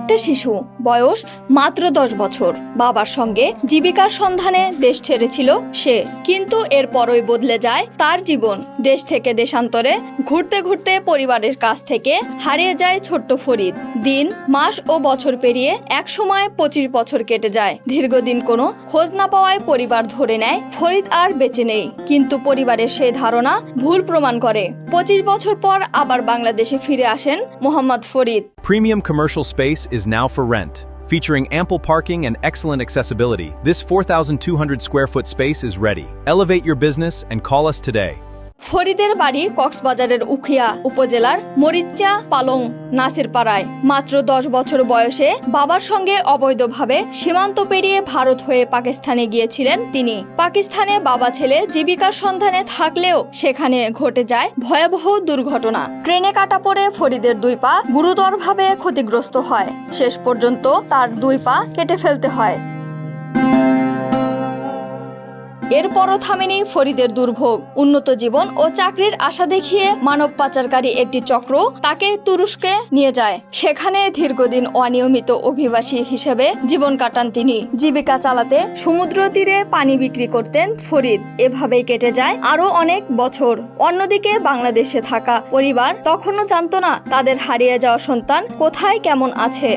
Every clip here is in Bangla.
একটা শিশু, বয়স মাত্র 10 বছর, বাবার সঙ্গে জীবিকার সন্ধানে দেশ ছেড়েছিল সে। কিন্তু এরপরই বদলে যায় তার জীবন। দেশ থেকে দেশান্তরে ঘুরতে ঘুরতে পরিবারের কাছ থেকে হারিয়ে যায় ছোট্ট ফরিদ। দিন, মাস ও বছর পেরিয়ে একসময় 25 বছর কেটে যায়। দীর্ঘদিন কোনো খোঁজ না পাওয়ায় পরিবার ধরে নেয় ফরিদ আর বেঁচে নেই। কিন্তু পরিবারের সেই ধারণা ভুল প্রমাণ করে। 25 বছর পর আবার বাংলাদেশে ফিরে আসেন Mohammad Farid. Premium commercial space is now for rent. Featuring ample parking and excellent accessibility, this 4,200 square foot space is ready. Elevate your business and call us today. ফরিদের বাড়ি কক্সবাজারের উখিয়া উপজেলার মরিচ্চা পালং নাসিরপাড়ায়। মাত্র 10 বছর বয়সে বাবার সঙ্গে অবৈধভাবে সীমান্ত পেরিয়ে ভারত হয়ে পাকিস্তানে গিয়েছিলেন তিনি। পাকিস্তানে বাবা ছেলে জীবিকার সন্ধানে থাকলেও সেখানে ঘটে যায় ভয়াবহ দুর্ঘটনা। ট্রেনে কাটা পড়ে ফরিদের 2 পা গুরুতরভাবে ক্ষতিগ্রস্ত হয়। শেষ পর্যন্ত তার 2 পা কেটে ফেলতে হয়। এরপরও থামেনি ফরিদের দুর্ভোগ। উন্নত জীবন ও চাকরির আশা দেখিয়ে মানব পাচারকারী একটি চক্র তাকে তুরস্কে নিয়ে যায়। সেখানে দীর্ঘদিন অনিয়মিত অভিবাসী হিসেবে জীবন কাটান তিনি। জীবিকা চালাতে সমুদ্র তীরে পানি বিক্রি করতেন ফরিদ। এভাবেই কেটে যায় আরো অনেক বছর। অন্যদিকে বাংলাদেশে থাকা পরিবার তখনও জানতো না তাদের হারিয়ে যাওয়া সন্তান কোথায় কেমন আছে।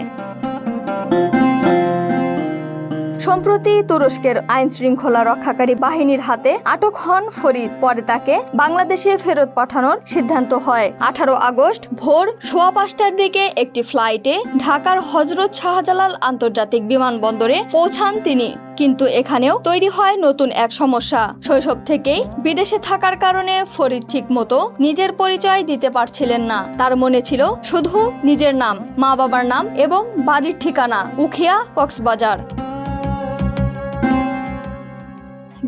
সম্প্রতি তুরস্কের আইন শৃঙ্খলা রক্ষাকারী বাহিনীর হাতে আটক হন ফরিদ। পরে তাকে বাংলাদেশে ফেরত পাঠানোর সিদ্ধান্ত হয়। 18 আগস্ট ভোর 5:15টার দিকে একটি ফ্লাইটে ঢাকার হযরত শাহজালাল আন্তর্জাতিক বিমানবন্দরে পৌঁছান তিনি। কিন্তু এখানেও তৈরি হয় নতুন এক সমস্যা। শৈশব থেকেই বিদেশে থাকার কারণে ফরিদ ঠিক মতো নিজের পরিচয় দিতে পারছিলেন না। তার মনে ছিল শুধু নিজের নাম, মা বাবার নাম এবং বাড়ির ঠিকানা উখিয়া, কক্সবাজার।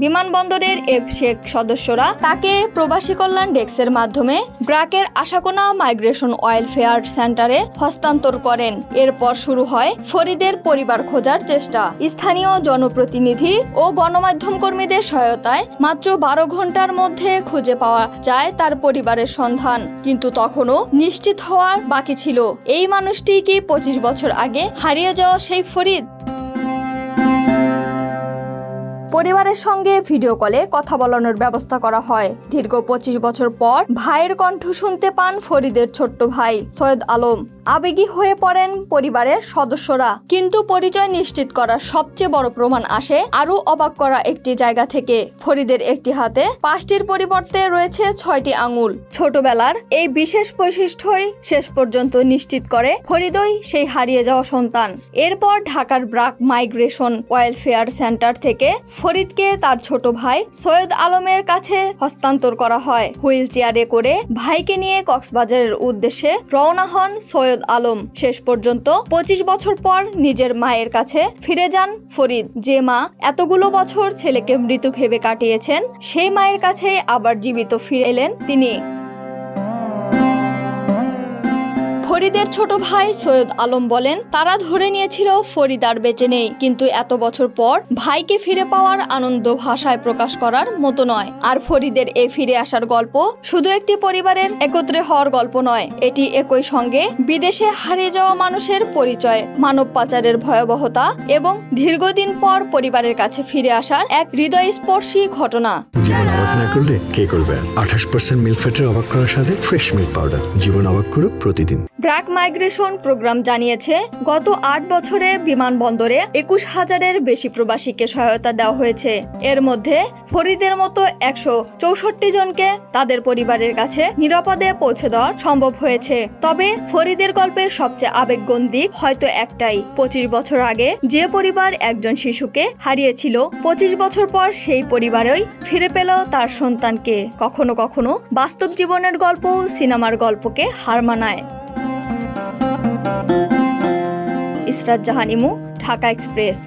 বিমানবন্দরের এফশেক সদস্যরা তাকে প্রবাসী কল্যাণ ডেস্কের মাধ্যমে ব্র্যাকের আশাকোনা মাইগ্রেশন ওয়েলফেয়ার সেন্টারে হস্তান্তর করেন। এরপর শুরু হয় ফরিদের পরিবার খোঁজার চেষ্টা। স্থানীয় জনপ্রতিনিধি ও গণমাধ্যম কর্মীদের সহায়তায় মাত্র 12 ঘন্টার মধ্যে খুঁজে পাওয়া যায় তার পরিবারের সন্ধান। কিন্তু তখনও নিশ্চিত হওয়ার বাকি ছিল, এই মানুষটি কি 25 বছর আগে হারিয়ে যাওয়া সেই ফরিদ? পরিবারের সঙ্গে ভিডিও কলে কথা বলানোর ব্যবস্থা করা হয়। দীর্ঘ 25 বছর পর ভাইয়ের কণ্ঠ শুনতে পান ফরিদের ছোট্ট ভাই সৈয়দ আলম। আবেগী হয়ে পড়েন পরিবারের সদস্যরা। কিন্তু পরিচয় নিশ্চিত করার সবচেয়ে বড় প্রমাণ আসে আরো অবাক করা একটি জায়গা থেকে। ফরিদের একটি হাতে 5টির পরিবর্তে রয়েছে 6টি আঙুল। ছোটবেলার এই বিশেষ বৈশিষ্ট্যই শেষ পর্যন্ত নিশ্চিত করে ফরিদই সেই হারিয়ে যাওয়া সন্তান। এরপর ঢাকার ব্র্যাক মাইগ্রেশন ওয়েলফেয়ার সেন্টার থেকে ফরিদকে তার ছোট ভাই সৈয়দ আলমের কাছে হস্তান্তর করা হয়। হুইল চেয়ারে করে ভাইকে নিয়ে কক্সবাজারের উদ্দেশ্যে রওনা হন সৈয়দ আলম। শেষ পর্যন্ত 25 বছর পর নিজের মায়ের কাছে ফিরে যান ফরিদ। যে মা এতগুলো বছর ছেলেকে মৃত ভেবে কাটিয়েছেন, সেই মায়ের কাছে আবার জীবিত ফিরে এলেন তিনি। ফরিদের ছোট ভাই সৈয়দ আলম বলেন, তারা ধরে নিয়েছিল ফরিদ আর বেঁচে নেই, কিন্তু এত বছর পর ভাইকে ফিরে পাওয়ার আনন্দ ভাষায় প্রকাশ করার মতো নয়। আর ফরিদের এই ফিরে আসার গল্প শুধু একটি পরিবারের একত্রে হওয়ার গল্প নয়, এটি একই সঙ্গে বিদেশে হারিয়ে যাওয়া মানুষের পরিচয়, মানব পাচারের ভয়াবহতা এবং দীর্ঘদিন পর পরিবারের কাছে ফিরে আসার এক হৃদয়স্পর্শী ঘটনা। জীবন অবাক না করলে কে করবে? 28% মিল্ক ফ্যাটের অবাক করার সাথে ফ্রেশ মিল্ক পাউডার। জীবন অবাক করুক প্রতিদিন। ব্র্যাক মাইগ্রেশন প্রোগ্রাম জানিয়েছে, গত 8 বছরে বিমানবন্দরে 21,000-এর বেশি প্রবাসীকে সহায়তা দেওয়া হয়েছে। এর মধ্যে ফরিদের মতো 164 জনকে তাদের পরিবারের কাছে নিরাপদে পৌঁছে দেওয়া সম্ভব হয়েছে। তবে ফরিদের গল্পের সবচেয়ে আবেগঘন দিক হয়তো একটাই, 25 বছর আগে যে পরিবার একজন শিশুকে হারিয়েছিল, 25 বছর পর সেই পরিবারই ফিরে পেল তার সন্তানকে। কখনো কখনো বাস্তব জীবনের গল্প সিনেমার গল্পকে হার মানায়। ইসরাত জাহান ইমু, ঢাকা এক্সপ্রেস।